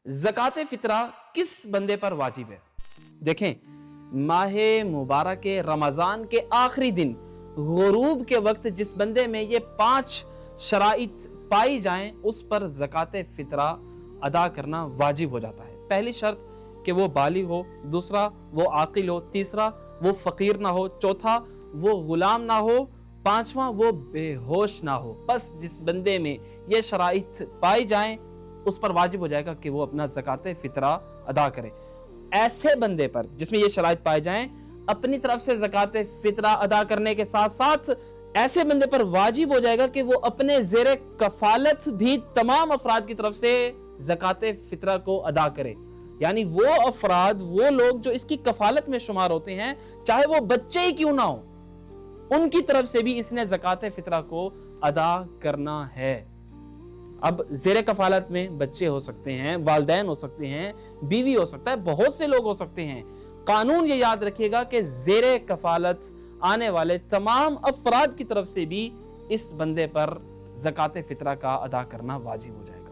ज़कात फितरा किस बंदे पर वाजिब है? देखें, माह मुबारक रमज़ान के आखिरी दिन गुरूब के वक्त जिस बंदे में ये 5 शराइत पाई जाएं, उस पर ज़कात फितरा अदा करना वाजिब हो जाता है। पहली शर्त कि वो बालिग हो, दूसरा वो आकिल हो, तीसरा वो फ़कीर ना हो, चौथा वो गुलाम ना हो, पांचवा वो बेहोश ना हो। बस जिस बंदे में ये शराइत पाई जाएं, उस पर वाजिब हो जाएगा कि वो अपना ज़कात फितरा अदा करे। ऐसे बंदे पर जिसमें ये शराइत पाए जाएं, अपनी तरफ से ज़कात फितरा अदा करने के साथ साथ ऐसे बंदे पर वाजिब हो जाएगा कि वो अपने ज़ेरे कफालत भी तमाम अफराद की तरफ से ज़कात फितरा को अदा करे। यानी वो अफराद, वो लोग जो इसकी कफालत में शुमार होते हैं, चाहे वो बच्चे ही क्यों ना हो, उनकी तरफ से भी इसने ज़कात फितरा को अदा करना है। अब ज़ेरे कफालत में बच्चे हो सकते हैं, वालिदैन हो सकते हैं, बीवी हो सकता है, बहुत से लोग हो सकते हैं। कानून ये याद रखिएगा कि ज़ेरे कफालत आने वाले तमाम अफराद की तरफ से भी इस बंदे पर ज़कात फितरा का अदा करना वाजिब हो जाएगा।